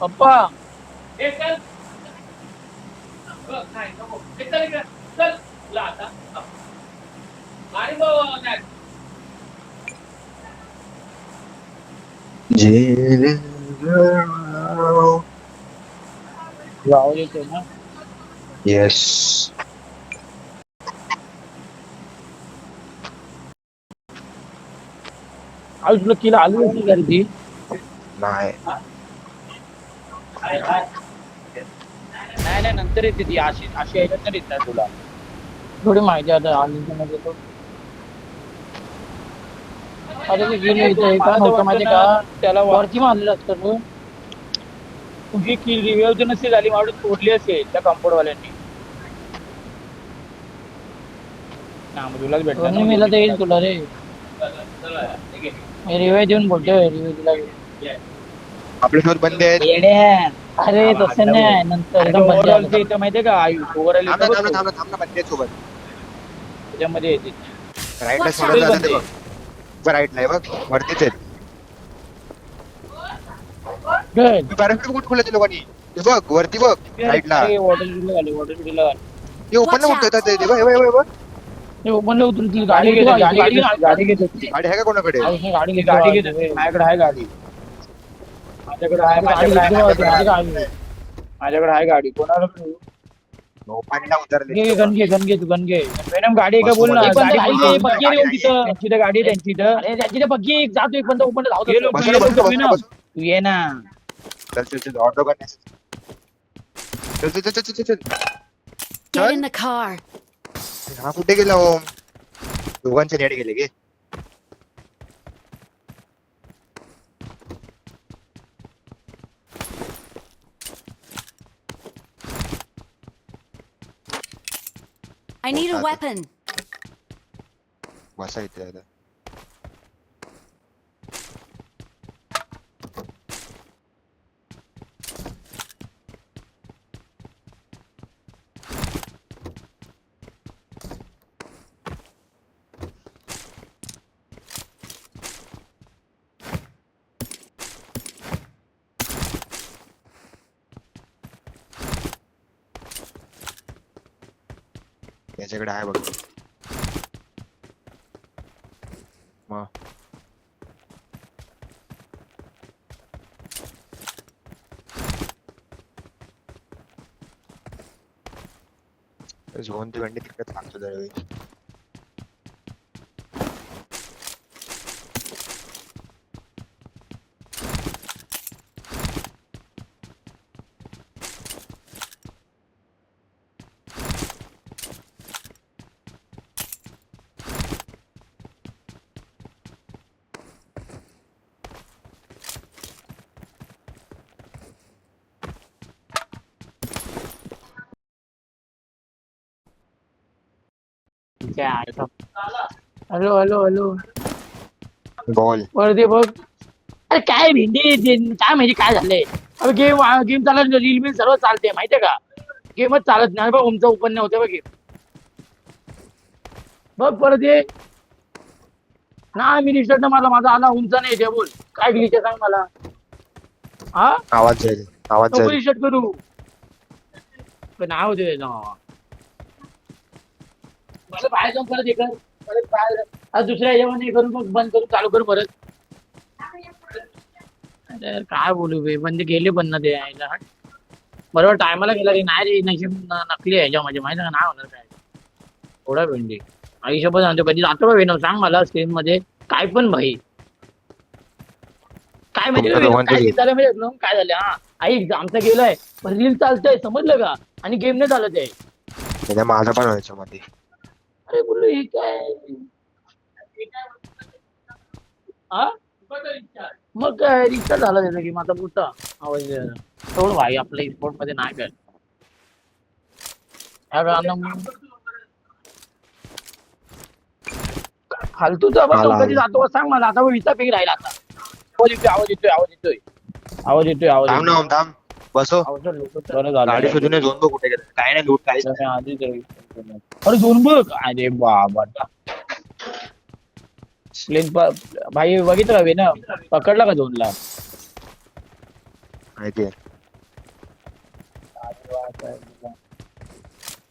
पप्पा हे चल बघ नाही नको हे चल इकडे चल तुला आता आणि बघ जेल आवाज येतोय ना येस आज तुला किला आली होती का रे ती नाही नाही नाही नंतर येते ती अशी अशी यायला तर येत नाही तुला थोडी माहिती आता आली मध्ये तो आता ते गेले इथे काय नव्हतं माहिती का त्याला वरती मारलेलं असतं तो तुझी किल रिव्ह्यू नसती झाली मावडी तोडली असेल त्या कंपाऊंडवाल्यांनी ना मग तुलाच भेटला ना मेला तर येईल तुला रे रिव्ह्यू देऊन बोलतोय रिव्ह्यू तुला आपल्यासोबत बंदे आहेत. येड्या अरे तसं नाही नंतर ओव्हरऑल इथं माहितीये का ओव्हरऑल थांब ना, थांब ना, थांब ना, थांब ना, बंदे आहेत सोबत त्याच्यामध्ये येते राईटला सोडून जातात ते बघ राईटला आहे बघ वरतीच आहेत Good. पॅराशूट कुठे खोलले ते लोकांनी ते बघ वरती बघ राईटला वॉटर सिटीला आले वॉटर सिटीला आले हे ओपन ना कुठे येतात ते बघ हे बघ, हे बघ ते ओपनला उतरतील गाडी घेतो गाडी घेतो गाडी आहे का कोणाकडे गाडी घेतो माझ्याकडे आहे गाडी माझ्याकडे आहे माझ्याकडे आहे गाडी कोणाला ओपनला उतरले गण घे तू गण घे मॅडम गाडी आहे का बोल ना त्यांची तर गाडी आहे त्यांची तर त्यांची तर बघी जातो एक बंद ओपन तू ये ना चल चल चल ऑटो करण्यासाठी चल चल चल चल चल Get in the car. हा कुठे गेला ओम दोघांचे नेट गेले गे I need a weapon. बसा इथे आता याच्याकडे आहे बघ मग झोन ती वंडी तिकडे थांबतो दरवेळी हॅलो हॅलो हॅलो बॉल वरती बघ अरे काय भेंडी काय माहिती काय झालंय अरे गेम चालत रील बिल सर्व चालते माहितीये का गेमच चालत नाही बघ ओमचं ओपन नव्हतं बघ गेम बघ परत ये ना मी रिस्टार्ट मला माझा आला ओमचा नाही ते बोल काय ग्लिच सांग मला हा आवाज जाईल नको रिस्टार्ट करू पण नाव होते मला बाहेर जाऊन परत हे कर परत बाहेर आज दुसऱ्या ह्याच्यामध्ये हे करून मग बंद करून चालू करू परत अरे काय बोलू बे बंद गेले पण ना ते यायला बरोबर टायमाला गेला रे नाही रे नशीब नकली आहे ह्याच्यामध्ये माहिती का नाही होणार काय थोडा भेंडी आयुष्य पण सांगतो कधी जातो का वेणव सांग मला स्क्रीन मध्ये काय पण भाई काय माहिती काय झालं काय झालं हा आई आमचं गेलंय पण रील चालतंय समजलं का आणि गेम नाही चालत आहे माझा पण व्हायच्या मध्ये अरे बोललो हे काय हा मग काय रिक्षा झाला त्याचा की माझा मोठा आवाज सोड भाई आपल्या स्पोर्ट मध्ये नाही काय फालतूचा कधी जातो सांग मला आता विचा पेक राहिला आता आवाज येतोय आवाज येतोय आवाज येतोय आवाज थांब ना ओम थांब बसो बरं झालं गाडी शोधून झोन बघ कुठे गेला काय नाही लूट काहीच नाही आधीच अरे झोन बघ अरे बाबा भाई बघितलं हवे ना पकडला का झोनला माहिती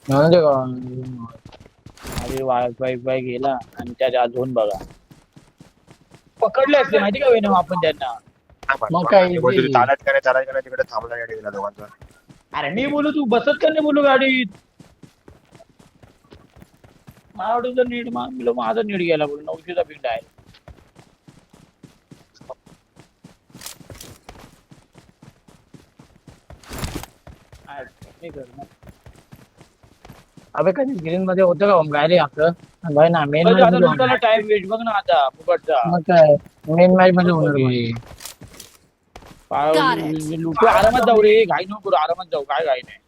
म्हणून ते आधी वायफाय गेला आणि त्यात अजून बघा पकडले असते माहिती का वेणम आपण त्यांना. मग काय easy. चालत का नाही तिकडे थांबला गाडी दिला दोघांचा. अरे मी बोलू तू बसत का नाही बोलू गाडीत. माझा नीट माझा नीट गेला बोलू 900चा पिंड आहे. अबे कधी ग्रीन मध्ये होतं का काय रे आपलं भाई ना मेन मॅच टाइम वेस्ट बघ ना आता फुकटचा. मग काय मेन मॅच मध्ये होणार भाई. लुटू आरामात जाऊ रे घाई नको करू आरामात जाऊ काय घाई नाही.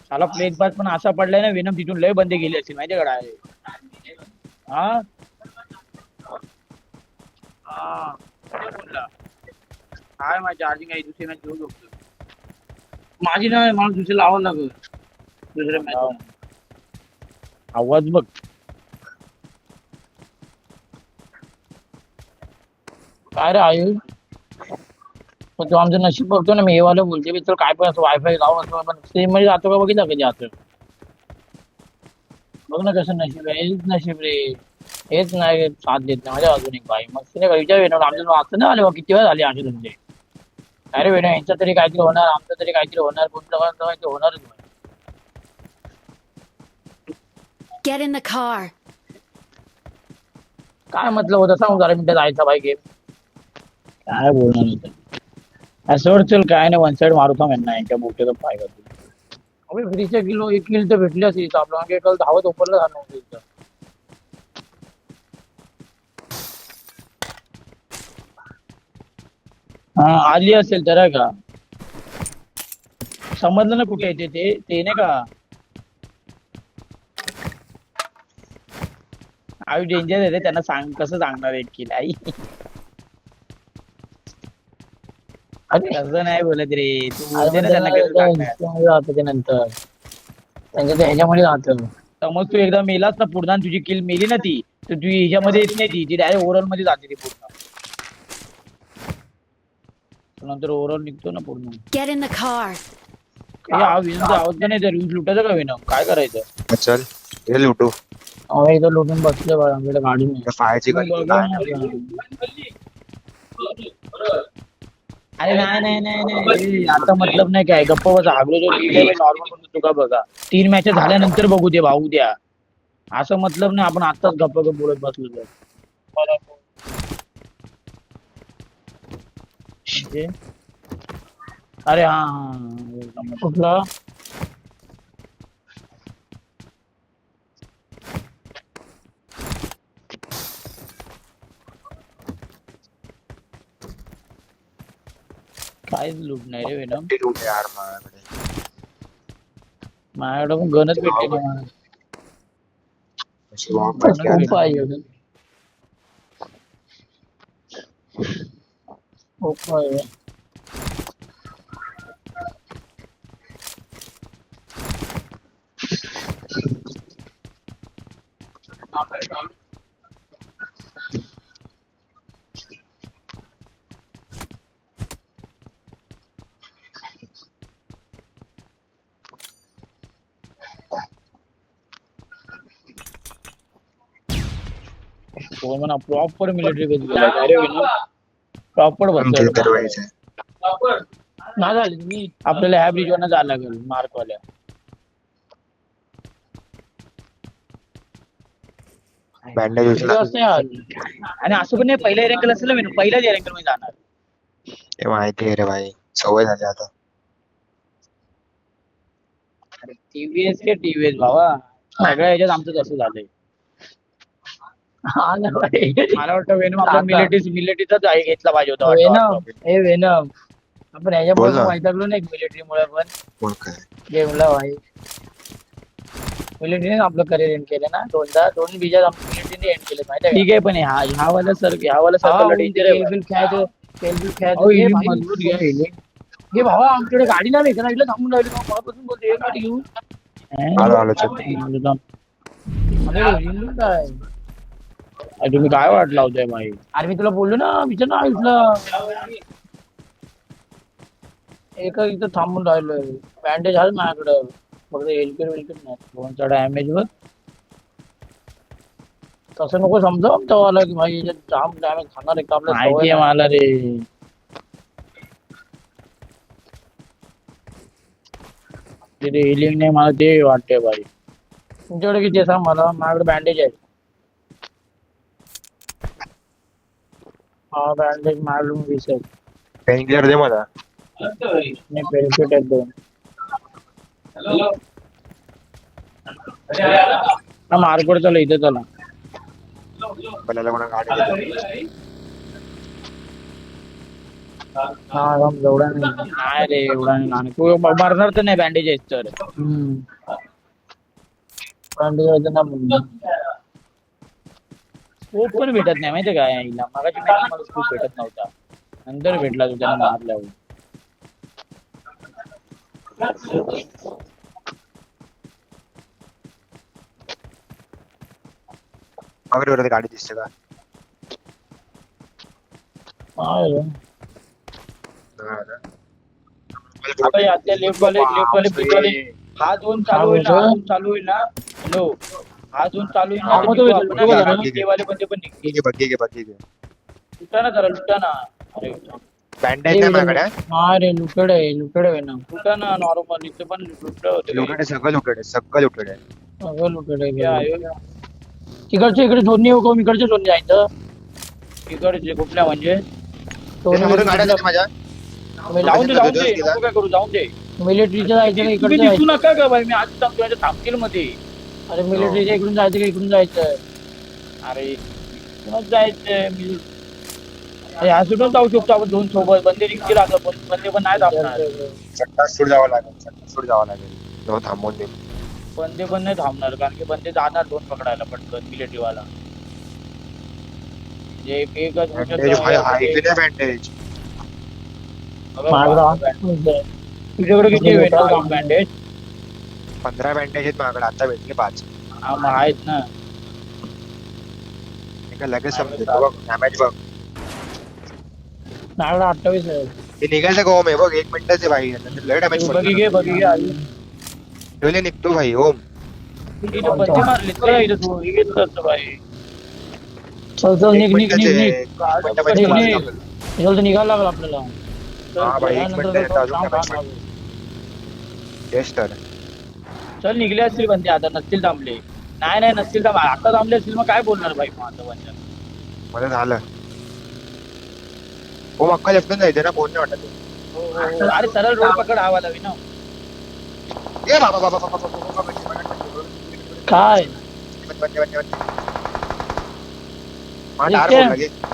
साला प्लेट पास पण असा पडलाय ना वेनम तिथून लय बंदे गेले असतील माहिती का काय. हा काय माझी चार्जिंग आहे दुसरी मॅच घेऊ शकतो. माझी नाही मला दुसरी लावावं लागेल दुसऱ्या मॅच. आवाज बघ काय रे आयुष. पण तू आमचं नशीब बघतो ना मी हे वाला बोलते तर काय पण असं वायफाय लावून असं पण स्ट्रीम मध्ये जातो का बघितलं कधी असं. बघ ना कसं नशीब आहे. हेच नशीब रे हेच नाही साथ देत नाही माझ्या अजून एक भाई मग तिने विचार वेणं आमच्या असं नाही आले किती वेळा झाले असे धंदे. अरे वेणं यांचं तरी काहीतरी होणार आमचं तरी काहीतरी होणार कोणतं काहीतरी होणारच. Get in the car. काय म्हटलं होतं सांगू जरा मिनिटं जायचा भाई गेम काय बोलणार होतं. सोड चल काय नाही वन साइड मारू का म्हणणार यांच्या बोटेचं पाय करतो. अबे फ्रीचे किलो 1 किल तर भेटले असेल आपल्याला कल धावत उपरलं झालं नव्हतं इथं. हा आली असेल तर का समजलं ना कुठे येते ते नाही का. आयु डेंजर आहे रे त्यांना सांग कसं सांगणार 1 किल आई. अरे असं नाही बोलत रे तू बोलते ना त्यांना कसं सांगणार. जातं ते नंतर त्यांच्या ते ह्याच्यामध्ये जातं. समज तू एकदा मेलास ना पूर्ण तुझी किल मेली ना ती तर तुझी ह्याच्यामध्ये येत नाही ती डायरेक्ट ओव्हरऑल मध्ये जाते ती पूर्ण. नंतर ओव्हरऑल निघतो ना पूर्ण. Get in the car. हा विनमचा आवाज का नाही तर लुटायचं का विनम काय करायचं. चल हे लुटू. इथं लुटून बसले बघ आमच्याकडे गाडी नाही. फायची अरे नाही आता मतलब नाही काय गप्प बस आग्रो जो नॉर्मल तुका बघा 3 मॅच झाल्यानंतर बघू दे भाऊ द्या असं मतलब नाही आपण आताच गप्प बोलत बसलो तर. अरे हा कुठला काहीच लूट नाही रे वेनम. यार माझ्याकडे पण गनच भेटते ना खूप आहे. खूप आहे. प्रॉपर मिलिटरी बेस अरे प्रॉपर बसतोय ना झाली मी आपल्याला ह्या ब्रिज वरनं जायला लागेल मार्कवाल्या. आणि असं पण नाही पहिल्या एरंगल असेल ना पहिल्याच एरंगल मध्ये जाणार. हे माहिती आहे रे भाई सवय झाली आता. टीव्हीएस के टीव्हीएस भावा सगळ्या ह्याच्यात आमचं तसं झालंय. मला वाटतं वेनम आपल्या मिलिटरीचाच आहे घेतला पाहिजे होता. वेनम आपण ह्याच्यामुळे वैतागलो नाही मिलिटरी मुळे पण गेमला भाई. मिलिटरीने आपलं करिअर एंड केलं ना दोन बीजा मिलिटरीने एंड केलं माहिती आहे. ठीक आहे पण ह्यावाला सर डेंजर हे भावा आमच्याकडे गाडी नाही भेटत इकडे थांबून राहिली मगापासून बोलते गाडी घेऊन काय. तुम्ही काय वाट लावताय भाई. अरे मी तुला बोललो ना विचार ना आयुषला एका इथं थांबून राहिलोय. बँडेज आहे माझ्याकडं. फक्त एलकेड विलकेड नाही. फोनचा डॅमेज वर तसं नको समजावं आमच्यावाला की भाई याच्यात जाम डॅमेज खाणार आहे का आपल्या माहिती आहे मला रे. तिथे हिलिंग नाही मला ते वाटतंय भाई. तुमच्याकडे किती आहे सांग मला. माझ्याकडे बँडेज आहे. हा बँडेज माझ्याकडून 20 आहे. पेन क्लिअर दे मला. नाही बेनिफिट आहेत 2. मार्केट चला इथे चला. आपल्याला कोणा गाडी देते. हा एवढा नाही रे एवढा नाही. तू मरणार तर नाही बँडेज आहेत तर. बँडेज आहे ना म्हणून. स्कोप पण भेटत नाही माहितीये काय हिला. मगाची मॅच मला स्कोप भेटत नव्हता. नंतर भेटला तू त्याला मारल्यावर. वगैरे गाडी दिसते का? आता याच्या लेफ्ट वाले पिक वाले हा झोन चालू होईल ना. चालू होईल ना. हॅलो हा झोन चालू होईल ना. ते वाले बंदे पण निघतील. बघ लुटा ना जरा लुटा ना. अरे बँडेज नाही माझ्याकडे. हा रे लुटेड आहे ना. लुटा ना नॉर्मल. इथे पण लुटलं होते. लुटेड सगळं लुटेड आहे. सगळं लुटेड आहे. तिकडच्या इकडे झोन नाही हो. इकडचे झोन जायचं. इकडचे कुठल्या म्हणजे माझ्या लावून दे नको काय करू जाऊन दे. मिलिटरीच्या जायचं का इकडे दिसू नका का भाई. मी आज सांगतो थांबतील मध्ये. अरे मिलिटरीच्या इकडून जायचं का इकडून जायचं. अरे इकडूनच जायचं. ह्या सुटून जाऊ शकतो आपण 2 सोबत. बंदे निघतील आता पण बंदे पण नाही थांबणार. चट्टा सूट जावं लागेल. थांबवून दे. बंदे पण नाही थांबणार कारण की बंदे जाणार 2 पकडायला पटकन मिलिटरी वाला. म्हणजे एकच बँडेज तुझ्याकडे किती बँडेज? 15 बँडेज आहेत माझ्याकडे. आता भेटले 5. हा मग आहेत ना. लगेच समजेल बघ. डॅमेज बघ. माझ्याकडे 28 आहे. ते निघायचं का ओम आहे बघ. 1 मिनिटाचे भाई. लय डॅमेज बघी घे ठेवले निघतो भाई ओम. इथं बंदे मारले तर इथं तू घेतलं भाई. चल निघ निघायला लागला आपल्याला. हा भाई 1 मिनिट अजून तेच तर. चल निघले असतील बंदे आता. नसतील थांबले. नाही नसतील थांब. आता थांबले असतील मग काय बोलणार भाई. मग आता बंद मला झालं. ओम अक्का लेफ्टून जायचं ना. फोन नाही वाटत. अरे सरळ रोड पकड हवा लावी ना. ए बाबा काय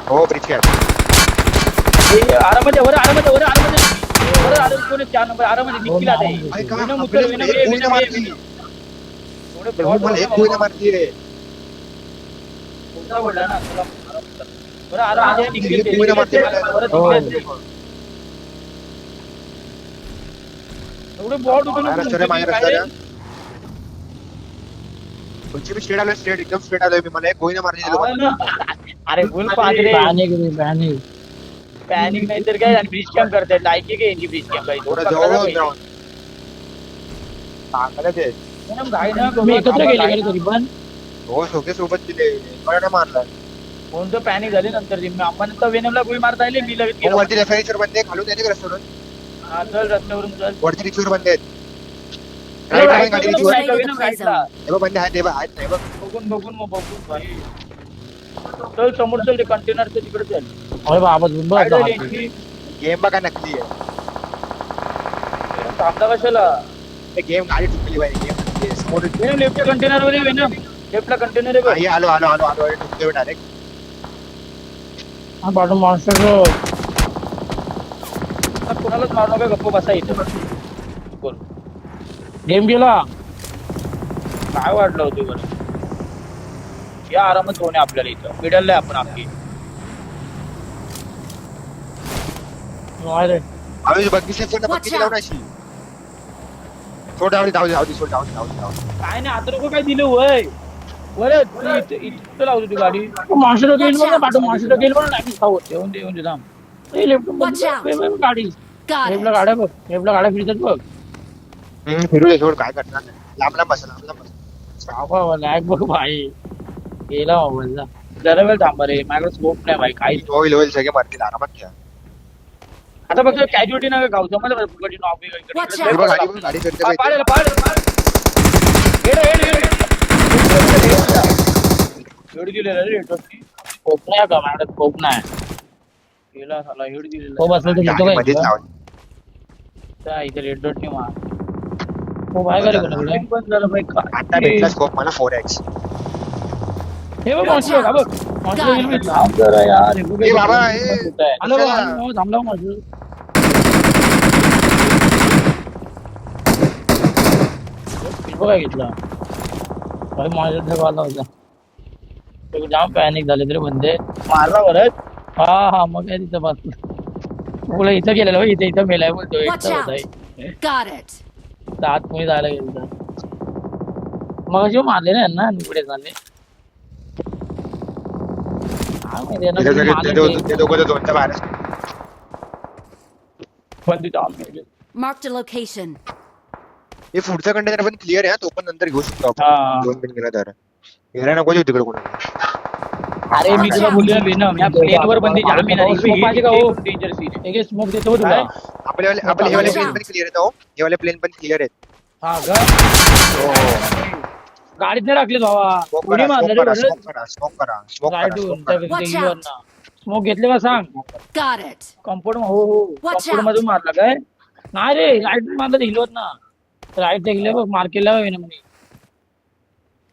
हो ब्रिज आरामाच्या वर 4 नंबर आरामाच्या निघतील आता. एवढे बॉट स्ट्रेट आलोय. स्ट्रेट एकदम स्ट्रेट आलोय मी. मला एक गोळी मारली. अरे बोल पॅनिक नाही तर काय. ब्रिज कॅम्प करतायत. लायकी काय यांची ब्रिज कॅम्प काही एकत्र गेले तरी पण हो सोके सोबत दिले. मला मारला. कोणतं पॅनिक झाली नंतर आपण वेनमला गोळी मारता आली. मी लगेच वरती रेफरेन्सवर बंदे खालून येते रस्त्यावरून. हा चल रस्त्यावरून चल. वरती रिक्षावर बंदे आहेत. बंदे आहेत बघून भाई. चल समोर चल. ते कंटेनरचं तिकडे चल. अरे बाबा गेम बघा नकली आहे. थांबला कशाला. गेम गाडी चुकली पाहिजे. समोर लेफ्टच्या कंटेनर वर वेनम. लेफ्टला कंटेनर आहे. आलो टुकले डायरेक्ट. हा पाठून मॉन्स्टर कोणालाच मारू नका. गप्प बसा इथं. बोल गेम गेला. काय वाटलं होतं बरं. या आरामात होणे आपल्याला इथं. मिडलला आपण आपली काय नाही. आता लोक काय दिलं वय बरं. इथं लावतो ती गाडी. माणसं गेल बघ. पाठवून माणसं गेल बघ. येऊन दे थांब. गाडी Got लेफ्टला it. गाड्या बघ, लेफ्टला गाड्या फिरतात बघ. फिरू दे सोड, काय करणार नाही. लांब लांब बस, लांब लांब बस. बाबा लॅग बघ भाई, गेला मोबाईलला. जरा वेळ थांबा रे, माझ्याकडे स्कोप नाही भाई काहीच. होईल होईल, सगळे मरतील, आरामात घ्या. आता फक्त कॅज्युअलिटी नका गाव, जमलं फुकटी नॉक बी इकडे. Watch हे out. बघ, गाडी बघ, गाडी करते बघ इथे. पाडेल हेड दिलेलं रे रेटवरती. स्कोप नाही का माझ्याकडे, स्कोप नाही. गेला साला हेड दिलेला. स्कोप असेल तर घेतो गाडी मध्येच काय लावली. त्या इथे रेड डॉट नाही मार. स्कोप आहे का रे कोणाकडे? पण झालं भाई आता भेटला स्कोप मला 4x. हे बघ Watch मॉन्स्टर का out. बघ. मॉन्स्टर गेलं मी थांब जरा यार. ए बाबा, ए. हॅलो थांबला माझं. काय घेतला भाई, माझ्या आला होता. ते जाम पॅनिक झाले तरी बंदे मारला परत. हा मग काय तिथं बस बोला इथं गेलेलं भाई, इथे इथं मेलाय बोलतो. Watch एकटा out. होता Got it. आत कोणी जायला गेलं मग अशी मारले ना यांना पुढे झाले. काय माहिती यांना ते कोणी दोघं- मारले ते दोघं- ते दोघं तर दोनच्या बाहेर असतील. पण तिथं आत गेले. Marked a location. हे पुढचा कंटेनर पण क्लिअर आहे, तो पण नंतर घेऊ शकतो हा. आपण. 2 मिनिट गेला तर गेला नको येऊ तिकडे कोणी. अरे मी तुला बोललो वेनम, या प्लेनवर बंदी जाम येणार. स्मोक पाहिजे का हो? Danger scene. एक स्मोक देतो हो तुला. आपले हे वाले Watch प्लेन out. पण क्लिअर आहेत. हो, हे वाले प्लेन पण क्लिअर आहेत. हा का? गाडीत नाही टाकले भावा. स्मोक कोणी करा, मारलं स्मोक रे करा, बरं? स्मोक करा, स्मोक करा, स्मोक करा, राईट स्मोक करा. Watch out. स्मोक घेतले का सांग. Got it. कम्फर्ट हो Watch कम्फर्ट out. मधून मारला काय? नाही रे, राईट मारलं हिलवत ना. राईट गेले बघ, मार्क केला ना म्हणे.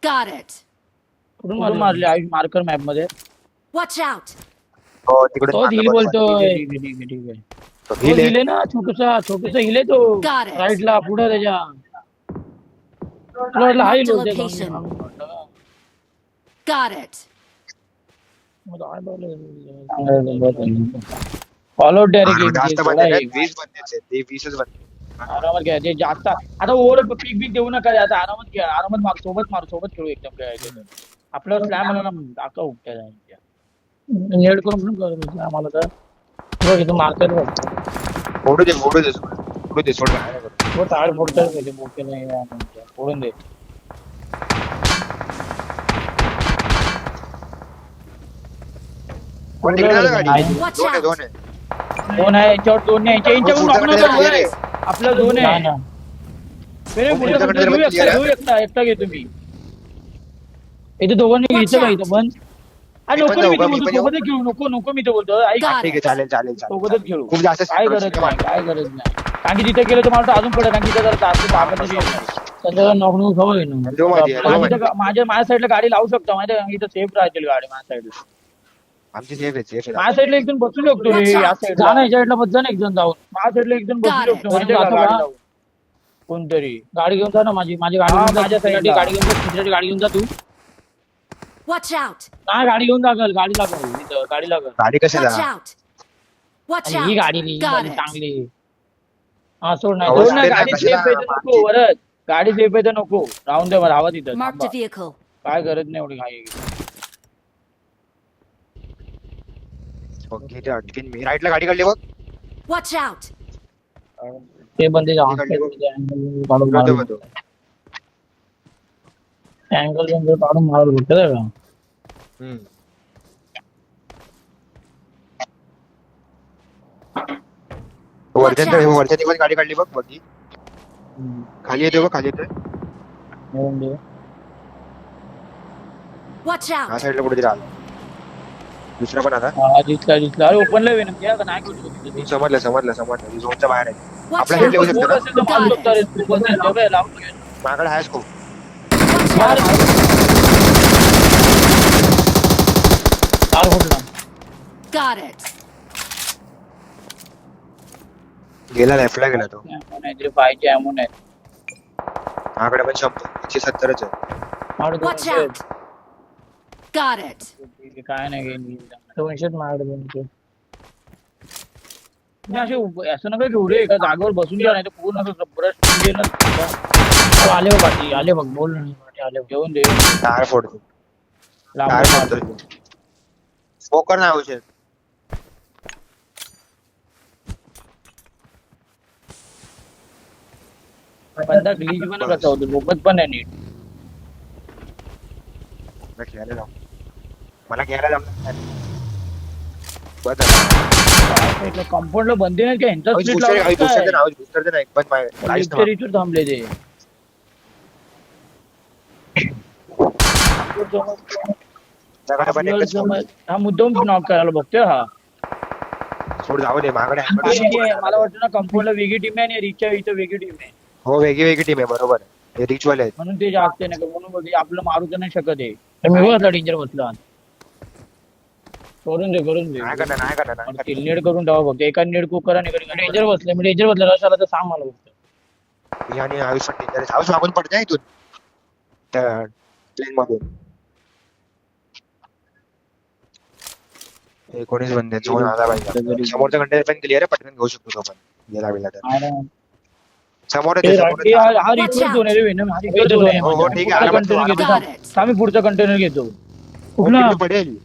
Got it. कुठून मारले आयुष मार्कर मॅप मध्ये. Watch out. हो, तिकडे तो हिल बोलतोय. तो हिले ना, छोटूसा हिले तो. Got it. राईटला पुढे त्याच्या. तुला वाटलं हा हिल Marked a बोलतोय location. का? Got it. फॉलो डायरेक्ट जास्त बंद आहेत, 20 बंद आहेत. ते 20च बंद. आरामात घ्या ते जास्त. आता ओव्हर पीक बीक देऊ नका. आता आरामात घ्या, आरामात मार, सोबत खेळू एकदम खेळायचं. आपल्यावर स्लॅम आला ना दाखव उपट्या जायच्या. नेड करून करू आम्हाला तर बघ इथं मारतात बघ. ओढू दे सोड काय नाही करू. तो टायर फोडतात त्याचे मोठे नाही फोडून दे. पण तिकडे झालं गाडी. Watch दोन आहे, out. दोन आहे. दोन आहे, याच्यावर दोन नाही. यांच्याकडून पुढचा नको कंटेनर clear आहे. आपलं दोन आहे. पुढचा कंटेनर पण clear आहे. एकटा घे तुम्ही. इथे दोघांनी Watch घ्यायचं का out. इथं पण? मी नको पण रे, मी जाऊ तर का? मी बोलतो पण येऊ? सोबतच खेळू. नको मी तर बोलतो ऐक. Got ठीक आहे, चालेल चालेल सोबतच चालेल. खेळू. खूप जास्त काय गरज नाही, काय गरज नाही. कारण की तिथे गेलं तर मला तर अजून पडेल. कारण की तिथे जरा जास्त ताकद तरी येणार. त्यांच्याकडे नॉक खबर आहे ना. जो माहिती आहे, जो आणि माहिती तिथं माझ्या साईडला गाडी लावू शकतो माहिती आहे. इथं सेफ राहतील गाडी माझ्या साईडला. आमची सेफ आहे. माझ्या साईडला एक जण बसू शकतो रे. या साईडला ना, याच्या साईडला बस जा ना एक जण जाऊन. माझ्या साईडला एक जण बसू Got it. शकतो माहिती आहे का गाडी लावून. कोणतरी गाडी घेऊन जा ना, माझी गाडी घेऊन जा. माझ्या साईडला गाडी घेऊन जा, दुसऱ्याची गाडी घेऊन जा तू. Watch out. नाही गाडी घेऊन लागल, गाडी लागल इथं, गाडी लागल. गाडी Watch कशाला? out. Watch आणि ही out. गाडी ही Got गाडी it. चांगली. हा सोड नाही, अहो, सोड नाही. स्टेला गाडी कशाला सेफ आहे तर नको वरच. गाडी सेफ आहे तर नको. राहून दे मला हवा तिथं. Marked थांबा. a vehicle. काय गरज नाही एवढी घाई. ओके, ते अटकीन मी. राईटला गाडी काढली बघ. Watch out. ते बंदे जाऊन बघतो, बघतो. अँगल बंद काढून मारायला भेटत का? हम्म. वरच्या ती पण गाडी काढली बघ बघी. खाली येते बघ, खाली येते. Watch हा out. साईडला कुठे आला. दुसरा पण आता हा दिसला. अरे ओपनला विनंती आहे का नाही करू शकतो. समजलं. झोनच्या बाहेर आहे. Watch आपल्या हेड out. लेवल शकतो ना. असेल तर मारू शकतो रे. तू बस आहे, जवळ आहे, लावून घे. माझ्याकडे आहे स्कोप. मार. मार फुटला. Got it. गेला, लेफ्टला गेला तो. नाहीतरी पाहिजे अमून आहे. माझ्याकडे पण 170च आहे. मारू Watch दोनशे. out. Got it. काय नाही गेली. 200 मारले 200. असं नका घेऊ रे, एका जागेवर बसून घ्या, नाही तर पूर्ण असं ब्रश गेलं. आले बघ पाठी, आले बघ, बोल आले जेवण दे. टायर फोडतो. लांब टायर मार. फोडतो. स्मोकर नाही औषध. बंदा ग्लिच पण कसा होतो झोपत पण नाही नीट. मला खेळायला जाऊ. मला खेळायला जमणार नाही. बस झालं. कंपाऊंडला बंदी नाही का ह्यांचा आऊच स्प्लिट booster- आऊच booster दे ना, लावला आऊच booster दे ना, एक पण माय- काहीच नाही. इथून थांबले ते त्याकडे पण एकच हा मुद्दाम नॉक करायला बघतोय हा. सोड जाऊ दे माझ्याकडे hammer आणि आहे. ते मला वाटतं ना कंपाऊंडला वेगळी टीम आहे आणि रिचच्या इथं वेगळी टीम आहे हो वेगळी वेगळी टीम आहे बरोबर आहे. हे रिच वाले आहेत. म्हणून ते जास्त नाही का म्हणून बघ, आपलं मारू तर नाही शकत आहे. तर मी बसला डेंजर बसला करून दे नाही करणार नाही करणार नाही करणार. नेट करून टाका फक्त एका नेट कुक करा नाही डेंजर बसले मी डेंजर बसला रशाला तर सांग मला फक्त. मी आणि आयुष पण danger आहे. आयुष मागून पडते इथून त्या प्लेन मधून. 19 बंदे झोन आला पाहिजे. समोरचा कंटेनर पण क्लिअर आहे, पटकन घेऊ शकतो तो पण गेला बिला तर. अरे, समोर ते आहे, समोर आहे. हा रिक्वेस्ट झोन आहे रे वेनम, हा request zone आहे. हो, हो, ठीक आहे. आरामात कंटेनर घेतो Got it. आम्ही पुढचा कंटेनर घेतो हो, कुठला तिकडे पडेल.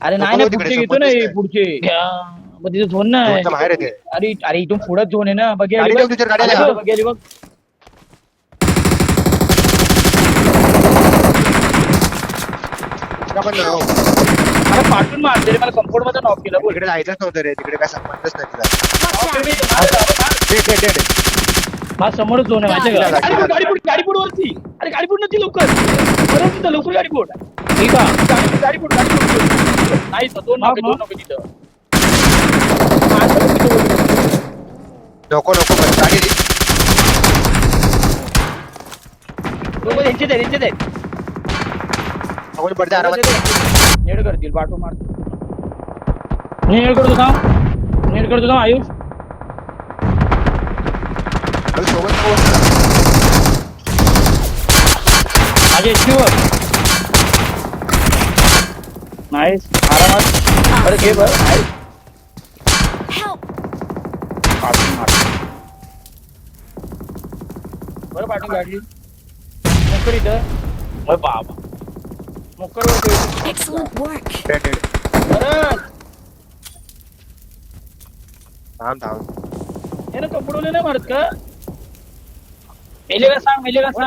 अरे नाही नको ना तिकडे, पुढचे घेतो समोर ना हे दिसतंय. पुढचे मग तिथे झोन नाही झोनच्या बाहेर येते. अरे अरे इथून पुढे झोन आहे ना बघ गाडी ठेव तुझ्यावर, गाडी ठेव. गेली बघ तिकडे पण जाऊ. अरे पाठून मारते रे मला कम्फर्ट मध्ये नॉक केलं बोल. तिकडे जायचंच नव्हतं रे, तिकडे काय संबंधच नाही तिला. Watch out! Dead dead dead. हा समोरच झोन आहे माहिती गाडी- का गाडी पुढ वरती अरे गाडी पुढ नव्हती लवकर बरोबर तिथं लवकर गाडी पुढ ठीक आहे गाडी पुढ नाही दोन नको तिथं नको नको बस, गाडी रे. दोघं यांचे दे समोर पडते आरामात. नेड करतील बाटो मारतो नेड करतो थांब आयुष आयुष सोबत नको बसू. माझे शिवर नाईस आरामात बरं घे बरं नाईस Help! पाठून मार बरं पाठून गाडी मोकर इथं बरं बाबा मोकर वर Excellent work! Dead dead. बरं थांब हे ना कपडोले नाही मारत का मेले का सांग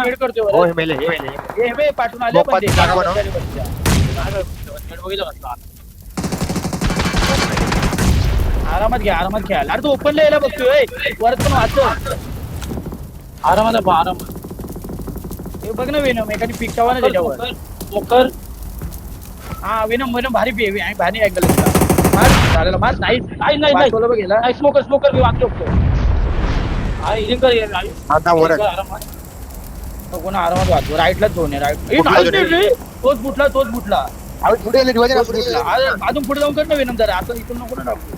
वेट करतोय हो बरं हे मेले हे मेले. हे बे पाठवून आले मोफत पण ते जागा बनव. आरामात खेळायला अरे तू ओपनला यायला बघतोय वरत पण वाचत आरामात हे बघ ना वेनम एखादी पिक ठेवा ना त्याच्यावर मोकर हा वेनम भारी भारी ऐकलं मार नाही बघ गेला नाही स्मोकर मी वाचतो आता वर कोणा आरामात वाचतो राईटलाच झोन आहे राईट तोच बुटला आयुष पुढे गेले, रिवाज पुढे गेले. अजून पुढे जाऊन कर ना वेनम जरा आता इथून नको ना टाकू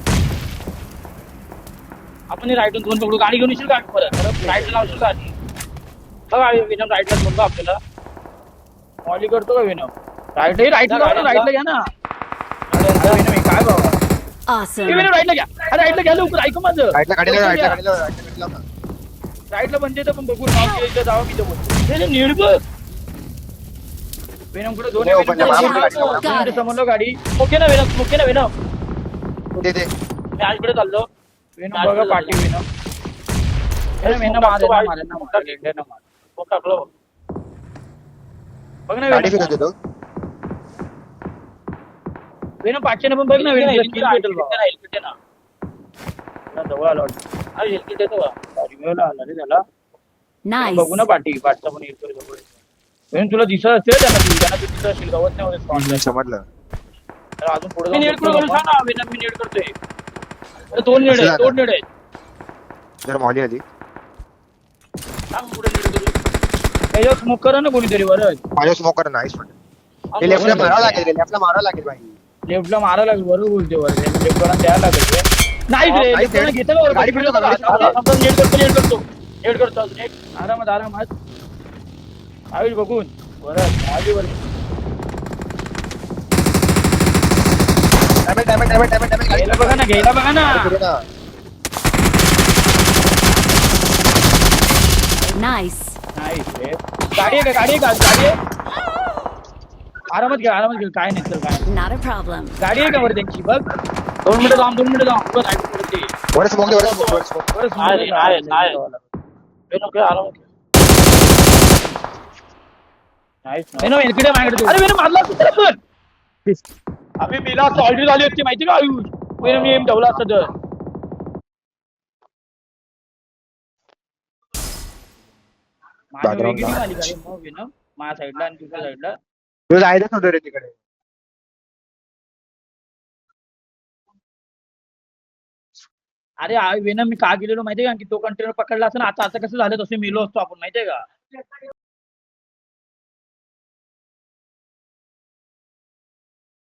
आपण राईटून दोन पकडू गाडी घेऊन येशील गाडी परत राईट लावशील गाडी बघा वेनम राईटला बघतो आपल्याला मॉली करतो का वेनम राईटला घ्या ना वेनम हे काय बाबा Awesome! वेनम राईटला घ्या लवकर ऐक माझं राईटला गाडी लाव, राईटला गाडी लाव, राईटला गाडी लाव ना. राईटला म्हणजे पण बघून नाव केलं इथं जावं मी बोलतो नीड बघ वेनम कुठे दोन हो, पण त्या मागं समोर गाडी ओके ना वेनम दे दे. मी आजकडे चाललो वेनम बघा पाठी वेनम टाकलो बघ ना गाडी फिरवते तो. वेनम पाठचे पण बघ ना वेनम जवळ आलो हेल्किट देतो आला रे त्याला Nice! बघू ना पाठचा पण येतो जवळ वेनम तुला दिसत असेल त्यांना तू दिसत असेल गवत नाही समजलं. अजून पुढे मी नेट करतोय दोन नेड आहेत जर मॉली आली सांग पुढे नेड करू त्याच्यावर स्मोक करा ना कोणीतरी बरं माझ्या स्मोकर नाहीस पण ते लेफ्टला मारावं लागेल रे, लेफ्टला मारावं लागेल भाई. लेफ्टला मारा लागेल बरोबर बोलते बरं लेफ्टला द्यायला लागेल नाही रे नाही, लेफ्टला घेतं का गाडी फिरवतो, गाडी फिरवतो. नेट करतो आरामात आयुष बघून बरं आली बरं घ्यायला बघा ना फिरू ना. Nice! नाही रे. गाडी आहे आरामात घे काय नाही तर काय Not a problem. गाडी आहे का बरं त्यांची बघ 2 मिनिटं जाऊन बघ वर स्मोक दे, वर स्मोक, वर स्मोक. बरं वेनम इकडे माझ्याकडे अरे वेनम मारला असता तर पण. आम्ही मेला असतो ऑलरेडी झाली होती माहिती का आयुष वेनम एम ठेवला असतं तर माझ्या Background वेगळी ला. आली का रे मग वेनम माझ्या साईडला आणि तुझ्या साईडला तुला जायचंच नव्हतं रे तिकडे. अरे वेनम मी का गेलेलो माहितीये का की तो कंटेनर पकडला असता ना आता असं कसं झालं तसं मेलो असतो आपण माहितीये का